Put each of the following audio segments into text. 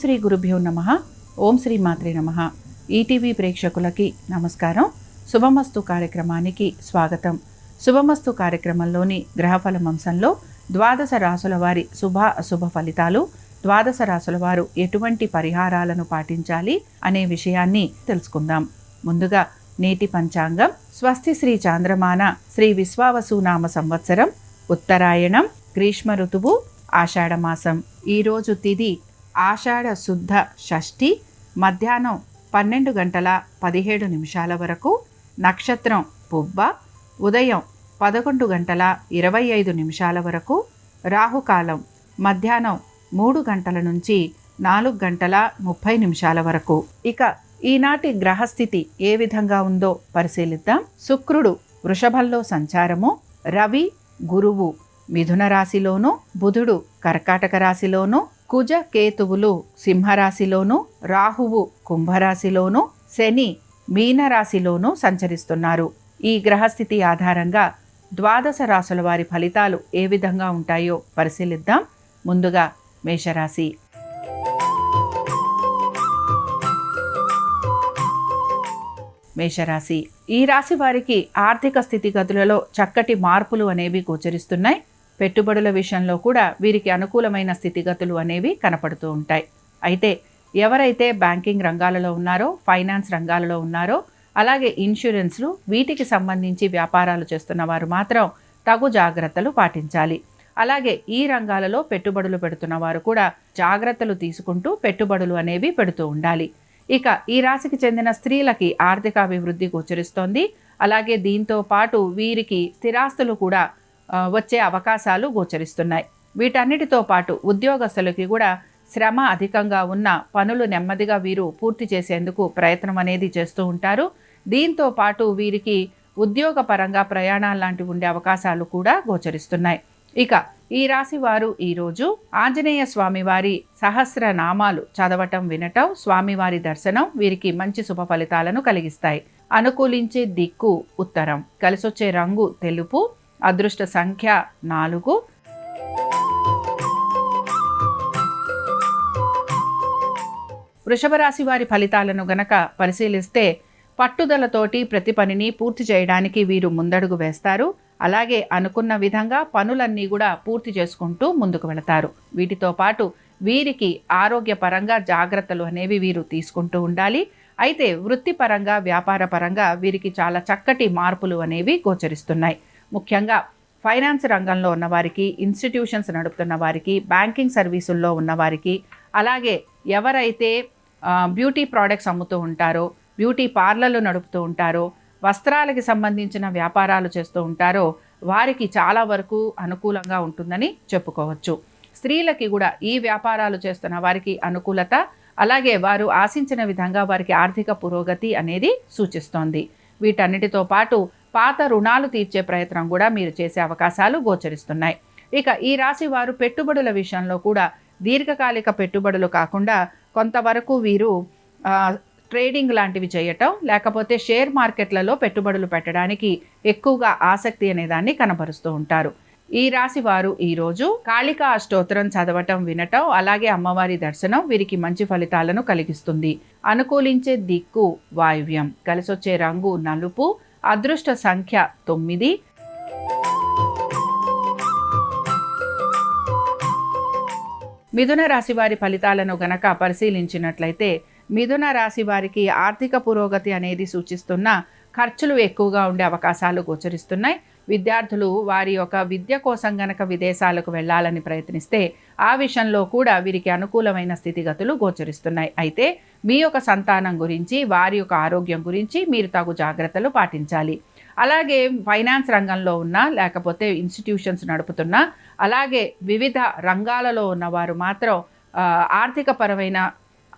శ్రీ గురుభ్యో నమః. ఓం శ్రీ మాత్రే నమః. ఈటీవీ ప్రేక్షకులకి నమస్కారం. శుభమస్తు కార్యక్రమానికి స్వాగతం. శుభమస్తు కార్యక్రమంలోని గ్రహఫలం అంశంలో ద్వాదశ రాసుల వారి శుభ అశుభ ఫలితాలు, ద్వాదశ రాసుల వారు ఎటువంటి పరిహారాలను పాటించాలి అనే విషయాన్ని తెలుసుకుందాం. ముందుగా నేటి పంచాంగం. స్వస్తి శ్రీ చాంద్రమాన శ్రీ విశ్వావసునామ సంవత్సరం, ఉత్తరాయణం, గ్రీష్మ ఋతువు, ఆషాఢమాసం. ఈరోజు తిథి ఆషాఢ శుద్ధ షష్ఠి, మధ్యాహ్నం 12:17 వరకు. నక్షత్రం పుబ్బ, ఉదయం 11:25 వరకు. రాహుకాలం మధ్యాహ్నం 3 గంటల నుంచి 4:30 వరకు. ఇక ఈనాటి గ్రహస్థితి ఏ విధంగా ఉందో పరిశీలిద్దాం. శుక్రుడు వృషభంలో సంచారము, రవి గురువు మిథున రాశిలోను, బుధుడు కర్కాటక రాశిలోను, కుజ కేతువులు సింహరాశిలోను, రాహువు కుంభరాశిలోను, శని మీనరాశిలోను సంచరిస్తున్నారు. ఈ గ్రహస్థితి ఆధారంగా ద్వాదశ రాశుల వారి ఫలితాలు ఏ విధంగా ఉంటాయో పరిశీలిద్దాం. ముందుగా మేషరాశి. మేషరాశి ఈ రాశి వారికి ఆర్థిక స్థితిగతులలో చక్కటి మార్పులు అనేవి గోచరిస్తున్నాయి. పెట్టుబడుల విషయంలో కూడా వీరికి అనుకూలమైన స్థితిగతులు అనేవి కనపడుతూ ఉంటాయి. అయితే ఎవరైతే బ్యాంకింగ్ రంగాలలో ఉన్నారో, ఫైనాన్స్ రంగాలలో ఉన్నారో, అలాగే ఇన్సూరెన్స్లు, వీటికి సంబంధించి వ్యాపారాలు చేస్తున్న వారు మాత్రం తగు జాగ్రత్తలు పాటించాలి. అలాగే ఈ రంగాలలో పెట్టుబడులు పెడుతున్న వారు కూడా జాగ్రత్తలు తీసుకుంటూ పెట్టుబడులు అనేవి పెడుతూ ఉండాలి. ఇక ఈ రాశికి చెందిన స్త్రీలకి ఆర్థిక అభివృద్ధి గోచరిస్తోంది. అలాగే దీంతో పాటు వీరికి స్థిరాస్తులు కూడా వచ్చే అవకాశాలు గోచరిస్తున్నాయి. వీటన్నిటితో పాటు ఉద్యోగస్తులకి కూడా శ్రమ అధికంగా ఉన్న పనులు నెమ్మదిగా వీరు పూర్తి చేసేందుకు ప్రయత్నం అనేది చేస్తూ ఉంటారు. దీంతో పాటు వీరికి ఉద్యోగపరంగా ప్రయాణాలు లాంటివి ఉండే అవకాశాలు కూడా గోచరిస్తున్నాయి. ఇక ఈ రాశి వారు ఈరోజు ఆంజనేయ స్వామివారి సహస్రనామాలు చదవటం, వినటం, స్వామివారి దర్శనం వీరికి మంచి శుభ ఫలితాలను కలిగిస్తాయి. అనుకూలించే దిక్కు ఉత్తరం, కలిసొచ్చే రంగు తెలుపు, అదృష్ట సంఖ్య 4. వృషభ రాశి వారి ఫలితాలను గనక పరిశీలిస్తే పట్టుదలతోటి ప్రతి పనిని పూర్తి చేయడానికి వీరు ముందడుగు వేస్తారు. అలాగే అనుకున్న విధంగా పనులన్నీ కూడా పూర్తి చేసుకుంటూ ముందుకు వెళతారు. వీటితో పాటు వీరికి ఆరోగ్యపరంగా జాగ్రత్తలు అనేవి వీరు తీసుకుంటూ ఉండాలి. అయితే వృత్తిపరంగా, వ్యాపారపరంగా వీరికి చాలా చక్కటి మార్పులు అనేవి గోచరిస్తున్నాయి. ముఖ్యంగా ఫైనాన్స్ రంగంలో ఉన్నవారికి, ఇన్స్టిట్యూషన్స్ నడుపుతున్న వారికి, బ్యాంకింగ్ సర్వీసుల్లో ఉన్నవారికి, అలాగే ఎవరైతే బ్యూటీ ప్రోడక్ట్స్ అమ్ముతూ ఉంటారో, బ్యూటీ పార్లర్లు నడుపుతూ ఉంటారో, వస్త్రాలకి సంబంధించిన వ్యాపారాలు చేస్తూ ఉంటారో వారికి చాలా వరకు అనుకూలంగా ఉంటుందని చెప్పుకోవచ్చు. స్త్రీలకి కూడా ఈ వ్యాపారాలు చేస్తున్న వారికి అనుకూలత, అలాగే వారు ఆశించిన విధంగా వారికి ఆర్థిక పురోగతి అనేది సూచిస్తోంది. వీటన్నిటితో పాటు పాత రుణాలు తీర్చే ప్రయత్నం కూడా మీరు చేసే అవకాశాలు గోచరిస్తున్నాయి. ఇక ఈ రాశి వారు పెట్టుబడుల విషయంలో కూడా దీర్ఘకాలిక పెట్టుబడులు కాకుండా కొంతవరకు వీరు ట్రేడింగ్ లాంటివి చేయటం, లేకపోతే షేర్ మార్కెట్లలో పెట్టుబడులు పెట్టడానికి ఎక్కువగా ఆసక్తి అనేదాన్ని కనబరుస్తూ ఉంటారు. ఈ రాశి వారు ఈరోజు కాళికా అష్టోత్తరం చదవటం, వినటం, అలాగే అమ్మవారి దర్శనం వీరికి మంచి ఫలితాలను కలిగిస్తుంది. అనుకూలించే దిక్కు వాయువ్యం, కలిసొచ్చే రంగు నలుపు, అదృష్ట సంఖ్య 9. మిథున రాశి వారి ఫలితాలను గనక పరిశీలించినట్లయితే మిథున రాశి వారికి ఆర్థిక పురోగతి అనేది సూచిస్తున్న ఖర్చులు ఎక్కువగా ఉండే అవకాశాలు గోచరిస్తున్నాయి. విద్యార్థులు వారి యొక్క విద్య కోసం గనక విదేశాలకు వెళ్ళాలని ప్రయత్నిస్తే ఆ విషయంలో కూడా వీరికి అనుకూలమైన స్థితిగతులు గోచరిస్తున్నాయి. అయితే మీ యొక్క సంతానం గురించి, వారి యొక్క ఆరోగ్యం గురించి మీరు తగు జాగ్రత్తలు పాటించాలి. అలాగే ఫైనాన్స్ రంగంలో ఉన్న, లేకపోతే ఇన్స్టిట్యూషన్స్ నడుపుతున్న, అలాగే వివిధ రంగాలలో ఉన్నవారు మాత్రం ఆర్థిక పరమైన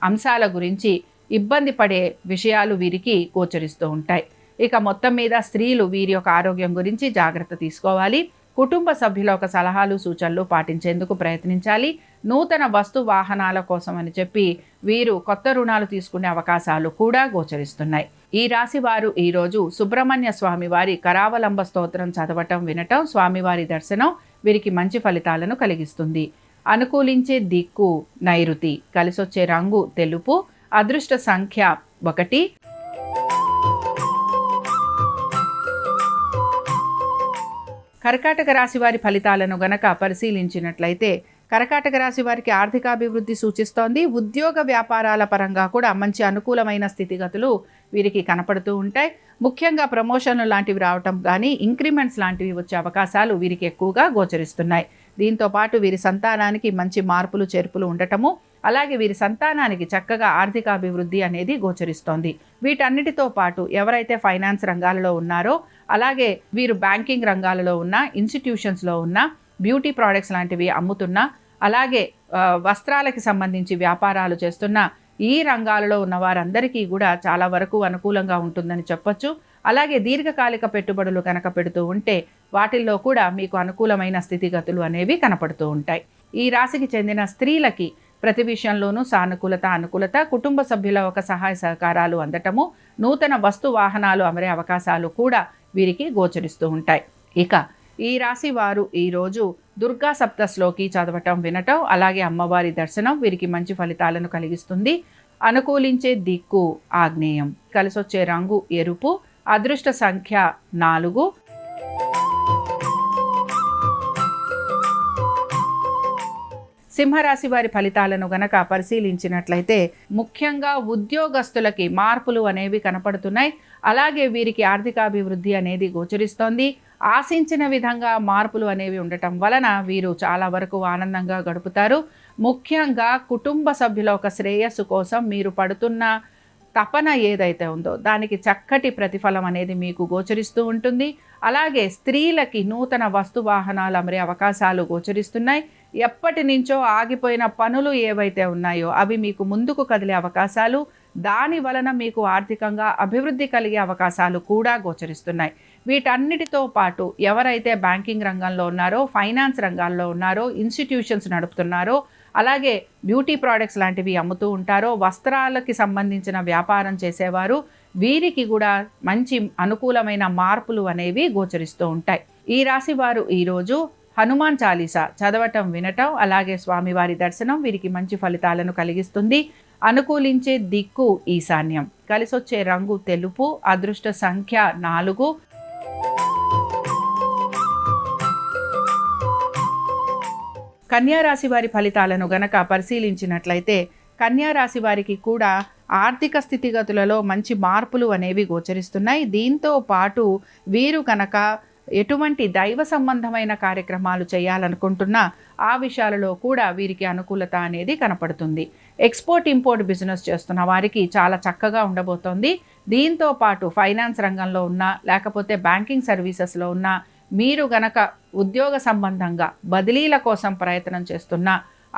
అంశాల గురించి ఇబ్బంది పడే విషయాలు వీరికి గోచరిస్తూ ఉంటాయి. ఇక మొత్తం మీద స్త్రీలు వీరి యొక్క ఆరోగ్యం గురించి జాగ్రత్త తీసుకోవాలి. కుటుంబ సభ్యుల యొక్క సలహాలు, సూచనలు పాటించేందుకు ప్రయత్నించాలి. నూతన వస్తు వాహనాల కోసం అని చెప్పి వీరు కొత్త రుణాలు తీసుకునే అవకాశాలు కూడా గోచరిస్తున్నాయి. ఈ రాశి వారు ఈరోజు సుబ్రహ్మణ్య స్వామి వారి కరావలంబ స్తోత్రం చదవటం, వినటం, స్వామివారి దర్శనం వీరికి మంచి ఫలితాలను కలిగిస్తుంది. అనుకూలించే దిక్కు నైరుతి, కలిసొచ్చే రంగు తెలుపు, అదృష్ట సంఖ్య 1. కర్కాటక రాశి వారి ఫలితాలను గనక పరిశీలించినట్లయితే కర్కాటక రాశి వారికి ఆర్థికాభివృద్ధి సూచిస్తోంది. ఉద్యోగ వ్యాపారాల పరంగా కూడా మంచి అనుకూలమైన స్థితిగతులు వీరికి కనపడుతూ ఉంటాయి. ముఖ్యంగా ప్రమోషన్లు లాంటివి రావటం కానీ ఇంక్రిమెంట్స్ లాంటివి వచ్చే అవకాశాలు వీరికి ఎక్కువగా గోచరిస్తున్నాయి. దీంతో పాటు వీరి సంతానానికి మంచి మార్పులు చేర్పులు ఉండటము, అలాగే వీరి సంతానానికి చక్కగా ఆర్థికాభివృద్ధి అనేది గోచరిస్తోంది. వీటన్నిటితో పాటు ఎవరైతే ఫైనాన్స్ రంగాలలో ఉన్నారో, అలాగే వీరు బ్యాంకింగ్ రంగాలలో ఉన్న, ఇన్స్టిట్యూషన్స్లో ఉన్న, బ్యూటీ ప్రోడక్ట్స్ లాంటివి అమ్ముతున్నా, అలాగే వస్త్రాలకి సంబంధించి వ్యాపారాలు చేస్తున్న ఈ రంగాలలో ఉన్న వారందరికీ కూడా చాలా వరకు అనుకూలంగా ఉంటుందని చెప్పొచ్చు. అలాగే దీర్ఘకాలిక పెట్టుబడులు కనుక పెడుతూ ఉంటే వాటిల్లో కూడా మీకు అనుకూలమైన స్థితిగతులు అనేవి కనపడుతూ ఉంటాయి. ఈ రాశికి చెందిన స్త్రీలకి ప్రతి విషయంలోనూ సానుకూలత, అనుకూలత, కుటుంబ సభ్యుల ఒక సహాయ సహకారాలు అందటము, నూతన వస్తు వాహనాలు అమరే అవకాశాలు కూడా వీరికి గోచరిస్తూ ఉంటాయి. ఇక ఈ రాశి వారు ఈరోజు దుర్గా సప్తశ్లోకి చదవటం, వినటం, అలాగే అమ్మవారి దర్శనం వీరికి మంచి ఫలితాలను కలిగిస్తుంది. అనుకూలించే దిక్కు ఆగ్నేయం, కలిసొచ్చే రంగు ఎరుపు, అదృష్ట సంఖ్య 4. సింహరాశి వారి ఫలితాలను గనక పరిశీలించినట్లయితే ముఖ్యంగా ఉద్యోగస్తులకి మార్పులు అనేవి కనపడుతున్నాయి. అలాగే వీరికి ఆర్థికాభివృద్ధి అనేది గోచరిస్తోంది. ఆశించిన విధంగా మార్పులు అనేవి ఉండటం వలన వీరు చాలా వరకు ఆనందంగా గడుపుతారు. ముఖ్యంగా కుటుంబ సభ్యుల ఒక శ్రేయస్సు కోసం మీరు పడుతున్న తపన ఏదైతే ఉందో దానికి చక్కటి ప్రతిఫలం అనేది మీకు గోచరిస్తూ ఉంటుంది. అలాగే స్త్రీలకి నూతన వస్తు వాహనాలు అమరే అవకాశాలు గోచరిస్తున్నాయి. ఎప్పటి నుంచో ఆగిపోయిన పనులు ఏవైతే ఉన్నాయో అవి మీకు ముందుకు కదిలే అవకాశాలు, దాని వలన మీకు ఆర్థికంగా అభివృద్ధి కలిగే అవకాశాలు కూడా గోచరిస్తున్నాయి. వీటన్నిటితో పాటు ఎవరైతే బ్యాంకింగ్ రంగంలో ఉన్నారో, ఫైనాన్స్ రంగాల్లో ఉన్నారో, ఇన్స్టిట్యూషన్స్ నడుపుతున్నారో, అలాగే బ్యూటీ ప్రోడక్ట్స్ లాంటివి అమ్ముతూ ఉంటారో, వస్త్రాలకి సంబంధించిన వ్యాపారం చేసేవారు, వీరికి కూడా మంచి అనుకూలమైన మార్పులు అనేవి గోచరిస్తూ ఉంటాయి. ఈ రాశి వారు ఈరోజు హనుమాన్ చాలీసా చదవటం, వినటం, అలాగే స్వామివారి దర్శనం వీరికి మంచి ఫలితాలను కలిగిస్తుంది. అనుకూలించే దిక్కు ఈశాన్యం, కలిసొచ్చే రంగు తెలుపు, అదృష్ట సంఖ్య 4. కన్యా రాశి వారి ఫలితాలను గనక పరిశీలించినట్లయితే కన్యా రాశి వారికి కూడా ఆర్థిక స్థితిగతులలో మంచి మార్పులు అనేవి గోచరిస్తున్నాయి. దీంతో పాటు వీరు కనుక ఎటువంటి దైవ సంబంధమైన కార్యక్రమాలు చేయాలనుకుంటున్నా ఆ విషయాలలో కూడా వీరికి అనుకూలత అనేది కనపడుతుంది. ఎక్స్పోర్ట్ ఇంపోర్ట్ బిజినెస్ చేస్తున్న వారికి చాలా చక్కగా ఉండబోతోంది. దీంతో పాటు ఫైనాన్స్ రంగంలో ఉన్న, లేకపోతే బ్యాంకింగ్ సర్వీసెస్లో ఉన్న, మీరు గనక ఉద్యోగ సంబంధంగా బదిలీల కోసం ప్రయత్నం చేస్తున్నా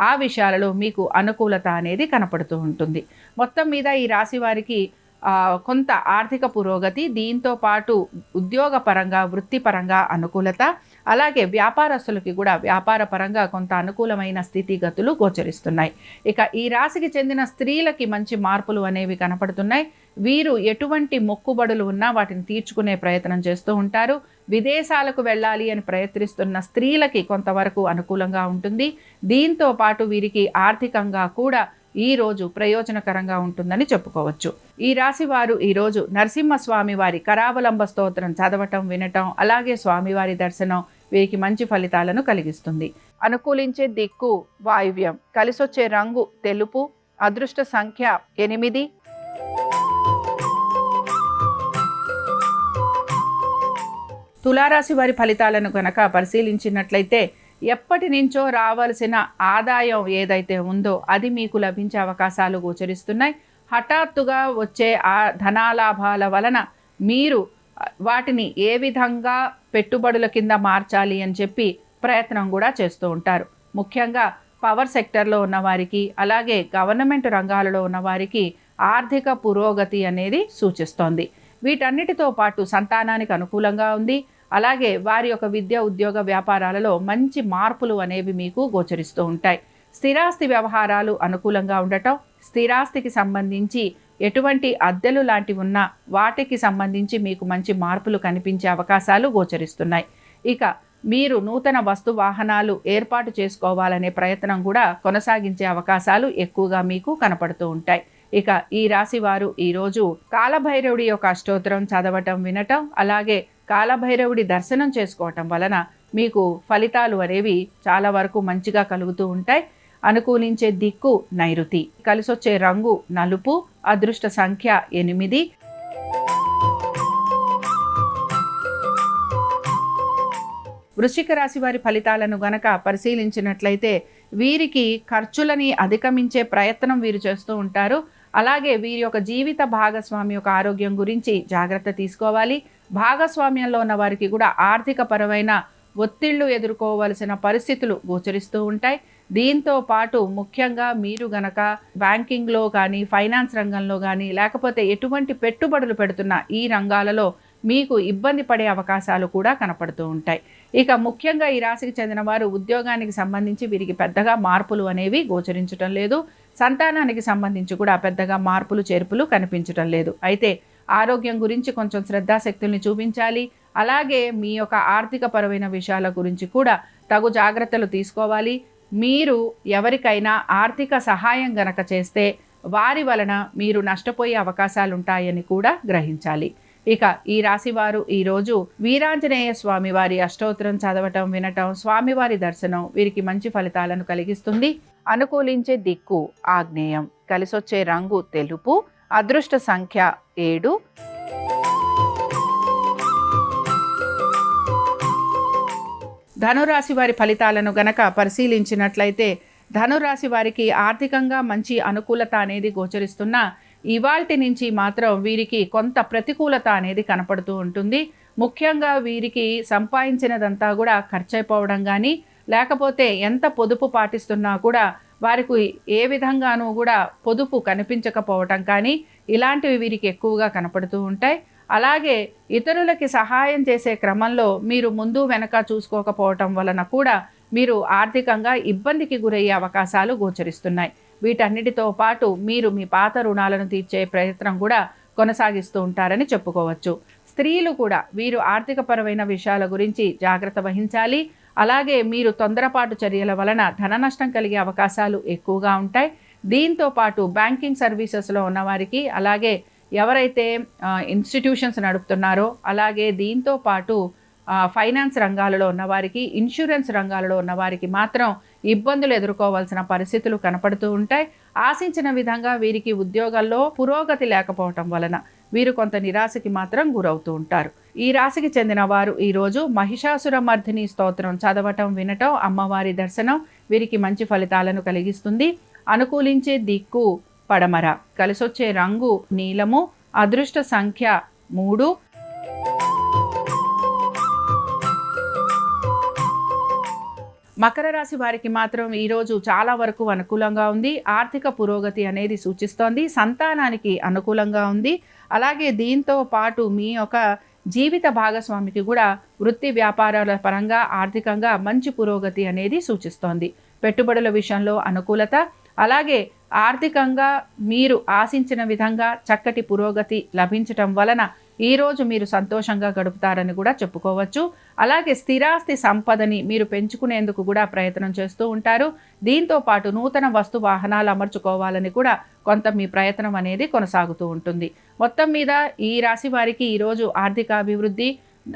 ఆ విషయాలలో మీకు అనుకూలత అనేది కనపడుతూ ఉంటుంది. మొత్తం మీద ఈ రాశి వారికి కొంత ఆర్థిక పురోగతి, దీంతో పాటు ఉద్యోగ పరంగా, వృత్తిపరంగా అనుకూలత, అలాగే వ్యాపారస్తులకి కూడా వ్యాపార పరంగా కొంత అనుకూలమైన స్థితిగతులు గోచరిస్తున్నాయి. ఇక ఈ రాశికి చెందిన స్త్రీలకి మంచి మార్పులు అనేవి కనపడుతున్నాయి. వీరు ఎటువంటి మొక్కుబడులు ఉన్నా వాటిని తీర్చుకునే ప్రయత్నం చేస్తూ ఉంటారు. విదేశాలకు వెళ్ళాలి అని ప్రయత్నిస్తున్న స్త్రీలకి కొంతవరకు అనుకూలంగా ఉంటుంది. దీంతో పాటు వీరికి ఆర్థికంగా కూడా ఈ రోజు ప్రయోజనకరంగా ఉంటుందని చెప్పుకోవచ్చు. ఈ రాశి వారు ఈరోజు నరసింహస్వామి వారి కరావలంబ స్తోత్రం చదవటం, వినటం, అలాగే స్వామివారి దర్శనం వీరికి మంచి ఫలితాలను కలిగిస్తుంది. అనుకూలించే దిక్కు వాయువ్యం, కలిసొచ్చే రంగు తెలుపు, అదృష్ట సంఖ్య 8. తులారాశి వారి ఫలితాలను కనుక పరిశీలించినట్లయితే ఎప్పటి నుంచో రావాల్సిన ఆదాయం ఏదైతే ఉందో అది మీకు లభించే అవకాశాలు గోచరిస్తున్నాయి. హఠాత్తుగా వచ్చే ఆ ధనాలాభాల వలన మీరు వాటిని ఏ విధంగా పెట్టుబడుల కింద మార్చాలి అని చెప్పి ప్రయత్నం కూడా చేస్తూ ఉంటారు. ముఖ్యంగా పవర్ సెక్టర్లో ఉన్నవారికి, అలాగే గవర్నమెంట్ రంగాలలో ఉన్నవారికి ఆర్థిక పురోగతి అనేది సూచిస్తోంది. వీటన్నిటితో పాటు సంతానానికి అనుకూలంగా ఉంది. అలాగే వారి యొక్క విద్య, ఉద్యోగ, వ్యాపారాలలో మంచి మార్పులు అనేవి మీకు గోచరిస్తూ ఉంటాయి. స్థిరాస్తి వ్యవహారాలు అనుకూలంగా ఉండటం, స్థిరాస్తికి సంబంధించి ఎటువంటి అద్దెలు లాంటివి ఉన్నా వాటికి సంబంధించి మీకు మంచి మార్పులు కనిపించే అవకాశాలు గోచరిస్తున్నాయి. ఇక మీరు నూతన వస్తు వాహనాలు ఏర్పాటు చేసుకోవాలనే ప్రయత్నం కూడా కొనసాగించే అవకాశాలు ఎక్కువగా మీకు కనపడుతూ ఉంటాయి. ఇక ఈ రాశి వారు ఈరోజు కాలభైరవుడి యొక్క అష్టోత్తరం చదవటం, వినటం, అలాగే కాలభైరవుడి దర్శనం చేసుకోవటం వలన మీకు ఫలితాలు అనేవి చాలా వరకు మంచిగా కలుగుతూ ఉంటాయి. అనుకూలించే దిక్కు నైరుతి, కలిసొచ్చే రంగు నలుపు, అదృష్ట సంఖ్య 8. వృశ్చిక రాశి వారి ఫలితాలను గనక పరిశీలించినట్లయితే వీరికి ఖర్చులని అధిగమించే ప్రయత్నం వీరు చేస్తూ ఉంటారు. అలాగే వీరి యొక్క జీవిత భాగస్వామి యొక్క ఆరోగ్యం గురించి జాగ్రత్త తీసుకోవాలి. భాగస్వామ్యంలో ఉన్న వారికి కూడా ఆర్థిక పరమైన ఒత్తిళ్లు ఎదుర్కోవలసిన పరిస్థితులు గోచరిస్తూ ఉంటాయి. దీంతో పాటు ముఖ్యంగా మీరు గనక బ్యాంకింగ్లో కానీ, ఫైనాన్స్ రంగంలో కానీ, లేకపోతే ఎటువంటి పెట్టుబడులు పెడుతున్న ఈ రంగాలలో మీకు ఇబ్బంది పడే అవకాశాలు కూడా కనపడుతూ ఉంటాయి. ఇక ముఖ్యంగా ఈ రాశికి చెందిన వారు ఉద్యోగానికి సంబంధించి వీరికి పెద్దగా మార్పులు అనేవి గోచరించటం లేదు. సంతానానికి సంబంధించి కూడా పెద్దగా మార్పులు చేర్పులు కనిపించటం లేదు. అయితే ఆరోగ్యం గురించి కొంచెం శ్రద్ధాశక్తుల్ని చూపించాలి. అలాగే మీ యొక్క ఆర్థిక పరమైన విషయాల గురించి కూడా తగు జాగ్రత్తలు తీసుకోవాలి. మీరు ఎవరికైనా ఆర్థిక సహాయం గనక చేస్తే వారి వలన మీరు నష్టపోయే అవకాశాలు ఉంటాయని కూడా గ్రహించాలి. ఇక ఈ రాశివారు ఈరోజు వీరాంజనేయ స్వామి వారి అష్టోత్తరం చదవటం, వినటం, స్వామివారి దర్శనం వీరికి మంచి ఫలితాలను కలిగిస్తుంది. అనుకూలించే దిక్కు ఆగ్నేయం, కలిసొచ్చే రంగు తెలుపు, అదృష్ట సంఖ్య 7. ధనురాశి వారి ఫలితాలను గనక పరిశీలించినట్లయితే ధనురాశి వారికి ఆర్థికంగా మంచి అనుకూలత అనేది గోచరిస్తున్న ఇవాల్టి నుంచి మాత్రం వీరికి కొంత ప్రతికూలత అనేది కనపడుతూ ఉంటుంది. ముఖ్యంగా వీరికి సంపాదించినదంతా కూడా ఖర్చయిపోవడం కానీ, లేకపోతే ఎంత పొదుపు పాటిస్తున్నా కూడా వారికి ఏ విధంగానూ కూడా పొదుపు కనిపించకపోవటం కానీ, ఇలాంటివి వీరికి ఎక్కువగా కనపడుతూ ఉంటాయి. అలాగే ఇతరులకి సహాయం చేసే క్రమంలో మీరు ముందు వెనక చూసుకోకపోవటం వలన కూడా మీరు ఆర్థికంగా ఇబ్బందికి గురయ్యే అవకాశాలు గోచరిస్తున్నాయి. వీటన్నిటితో పాటు మీరు మీ పాత రుణాలను తీర్చే ప్రయత్నం కూడా కొనసాగిస్తూ ఉంటారని చెప్పుకోవచ్చు. స్త్రీలు కూడా వీరు ఆర్థికపరమైన విషయాల గురించి జాగ్రత్త వహించాలి. అలాగే మీరు తొందరపాటు చర్యల వలన ధన నష్టం కలిగే అవకాశాలు ఎక్కువగా ఉంటాయి. దీంతో పాటు బ్యాంకింగ్ సర్వీసెస్లో ఉన్నవారికి, అలాగే ఎవరైతే ఇన్స్టిట్యూషన్స్ నడుపుతున్నారో, అలాగే దీంతో పాటు ఫైనాన్స్ రంగాలలో ఉన్నవారికి, ఇన్సూరెన్స్ రంగాలలో ఉన్నవారికి మాత్రం ఇబ్బందులు ఎదుర్కోవాల్సిన పరిస్థితులు కనపడుతూ ఉంటాయి. ఆశించిన విధంగా వీరికి ఉద్యోగాల్లో పురోగతి లేకపోవటం వలన వీరు కొంత నిరాశకి మాత్రం గురవుతూ ఉంటారు. ఈ రాశికి చెందిన వారు ఈరోజు మహిషాసుర మర్దిని స్తోత్రం చదవటం, వినటం, అమ్మవారి దర్శనం వీరికి మంచి ఫలితాలను కలిగిస్తుంది. అనుకూలించే దిక్కు పడమర, కలిసొచ్చే రంగు నీలము, అదృష్ట సంఖ్య 3. మకర రాశి వారికి మాత్రం ఈరోజు చాలా వరకు అనుకూలంగా ఉంది. ఆర్థిక పురోగతి అనేది సూచిస్తోంది. సంతానానికి అనుకూలంగా ఉంది. అలాగే దీంతో పాటు మీ యొక్క జీవిత భాగస్వామికి కూడా వృత్తి వ్యాపారాల పరంగా ఆర్థికంగా మంచి పురోగతి అనేది సూచిస్తోంది. పెట్టుబడుల విషయంలో అనుకూలత, అలాగే ఆర్థికంగా మీరు ఆశించిన విధంగా చక్కటి పురోగతి లభించటం వలన ఈరోజు మీరు సంతోషంగా గడుపుతారని కూడా చెప్పుకోవచ్చు. అలాగే స్థిరాస్తి సంపదని మీరు పెంచుకునేందుకు కూడా ప్రయత్నం చేస్తూ ఉంటారు. దీంతో పాటు నూతన వస్తు వాహనాలు అమర్చుకోవాలని కూడా కొంత మీ ప్రయత్నం అనేది కొనసాగుతూ ఉంటుంది. మొత్తం మీద ఈ రాశి వారికి ఈరోజు ఆర్థిక అభివృద్ధి,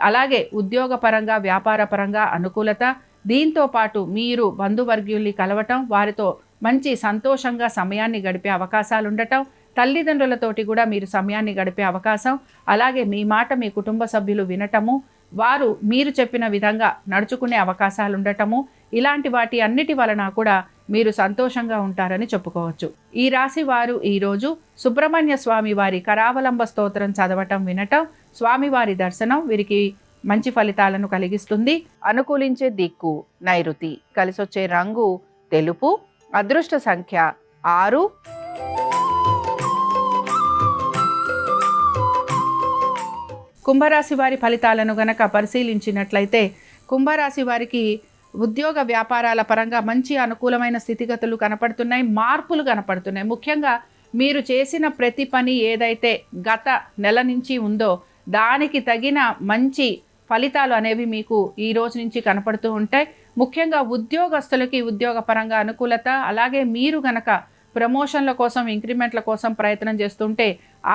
అలాగే ఉద్యోగపరంగా, వ్యాపారపరంగా అనుకూలత, దీంతో పాటు మీరు బంధువర్గీయుల్ని కలవటం, వారితో మంచి సంతోషంగా సమయాన్ని గడిపే అవకాశాలు ఉండటం, తల్లిదండ్రులతోటి కూడా మీరు సమయాన్ని గడిపే అవకాశం, అలాగే మీ మాట మీ కుటుంబ సభ్యులు వినటము, వారు మీరు చెప్పిన విధంగా నడుచుకునే అవకాశాలు ఉండటము, ఇలాంటి వాటి అన్నిటి వలన కూడా మీరు సంతోషంగా ఉంటారని చెప్పుకోవచ్చు. ఈ రాశి వారు ఈరోజు సుబ్రహ్మణ్య స్వామి వారి కరావలంబ స్తోత్రం చదవటం, వినటం, స్వామివారి దర్శనం వీరికి మంచి ఫలితాలను కలిగిస్తుంది. అనుకూలించే దిక్కు నైరుతి, కలిసొచ్చే రంగు తెలుపు, అదృష్ట సంఖ్య 6. కుంభరాశి వారి ఫలితాలను గనక పరిశీలించినట్లయితే కుంభరాశి వారికి ఉద్యోగ వ్యాపారాల పరంగా మంచి అనుకూలమైన స్థితిగతులు కనపడుతున్నాయి. మార్పులు కనపడుతున్నాయి. ముఖ్యంగా మీరు చేసిన ప్రతి పని ఏదైతే గత నెల నుంచి ఉందో దానికి తగిన మంచి ఫలితాలు అనేవి మీకు ఈ రోజు నుంచి కనపడుతూ ఉంటాయి. ముఖ్యంగా ఉద్యోగస్తులకి ఉద్యోగపరంగా అనుకూలత, అలాగే మీరు గనక ప్రమోషన్ల కోసం, ఇంక్రిమెంట్ల కోసం ప్రయత్నం చేస్తుంటే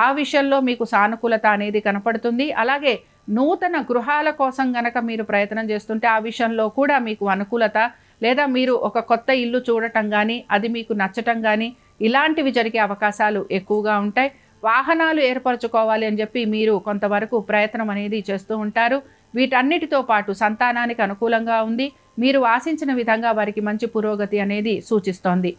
ఆ విషయంలో మీకు సానుకూలత అనేది కనపడుతుంది. అలాగే నూతన గృహాల కోసం గనక మీరు ప్రయత్నం చేస్తుంటే ఆ విషయంలో కూడా మీకు అనుకూలత, లేదా మీరు ఒక కొత్త ఇల్లు చూడటం కానీ, అది మీకు నచ్చటం కానీ, ఇలాంటివి జరిగే అవకాశాలు ఎక్కువగా ఉంటాయి. వాహనాలు ఏర్పరచుకోవాలి అని చెప్పి మీరు కొంతవరకు ప్రయత్నం అనేది చేస్తూ ఉంటారు. వీటన్నిటితో పాటు సంతానానికి అనుకూలంగా ఉంది. మీరు ఆశించిన విధంగా వారికి మంచి పురోగతి అనేది సూచిస్తోంది.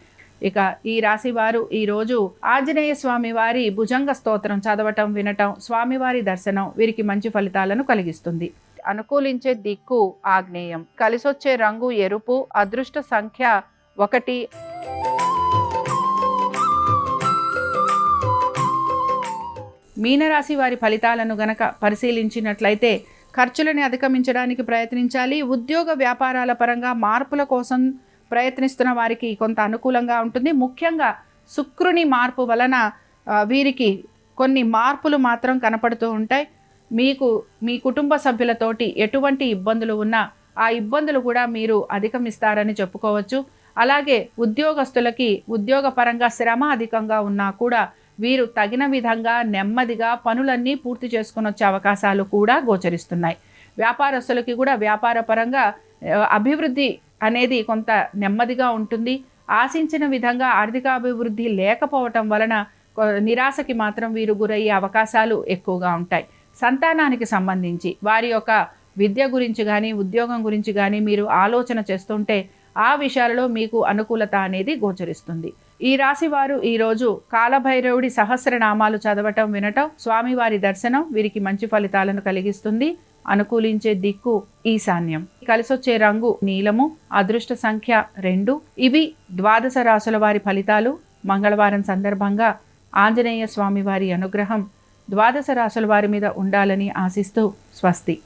ఇక ఈ రాశి వారు ఈరోజు ఆంజనేయ స్వామి వారి భుజంగ స్తోత్రం చదవటం, వినటం, స్వామివారి దర్శనం వీరికి మంచి ఫలితాలను కలిగిస్తుంది. అనుకూలించే దిక్కు ఆగ్నేయం, కలిసొచ్చే రంగు ఎరుపు, అదృష్ట సంఖ్య 1. మీనరాశి వారి ఫలితాలను గనక పరిశీలించినట్లయితే ఖర్చులను అధిగమించడానికి ప్రయత్నించాలి. ఉద్యోగ వ్యాపారాల పరంగా మార్పుల కోసం ప్రయత్నిస్తున్న వారికి కొంత అనుకూలంగా ఉంటుంది. ముఖ్యంగా శుక్రుని మార్పు వలన వీరికి కొన్ని మార్పులు మాత్రం కనపడుతూ ఉంటాయి. మీకు మీ కుటుంబ సభ్యులతోటి ఎటువంటి ఇబ్బందులు ఉన్నా ఆ ఇబ్బందులు కూడా మీరు అధిగమిస్తారని చెప్పుకోవచ్చు. అలాగే ఉద్యోగస్తులకి ఉద్యోగపరంగా శ్రమ అధికంగా ఉన్నా కూడా వీరు తగిన విధంగా నెమ్మదిగా పనులన్నీ పూర్తి చేసుకుని వచ్చే అవకాశాలు కూడా గోచరిస్తున్నాయి. వ్యాపారస్తులకి కూడా వ్యాపార పరంగా అభివృద్ధి అనేది కొంత నెమ్మదిగా ఉంటుంది. ఆశించిన విధంగా ఆర్థికాభివృద్ధి లేకపోవటం వలన నిరాశకి మాత్రం వీరు గురయ్యే అవకాశాలు ఎక్కువగా ఉంటాయి. సంతానానికి సంబంధించి వారి యొక్క విద్య గురించి కానీ, ఉద్యోగం గురించి కానీ మీరు ఆలోచన చేస్తుంటే ఆ విషయాలలో మీకు అనుకూలత అనేది గోచరిస్తుంది. ఈ రాశి వారు ఈరోజు కాలభైరవుడి సహస్రనామాలు చదవటం, వినటం, స్వామివారి దర్శనం వీరికి మంచి ఫలితాలను కలిగిస్తుంది. అనుకూలించే దిక్కు ఈశాన్యం, కలిసొచ్చే రంగు నీలము, అదృష్ట సంఖ్య 2. ఇవి 12 రాశుల వారి ఫలితాలు. మంగళవారం సందర్భంగా ఆంజనేయ స్వామి వారి అనుగ్రహం 12 రాశుల వారి మీద ఉండాలని ఆశిస్తూ స్వస్తి.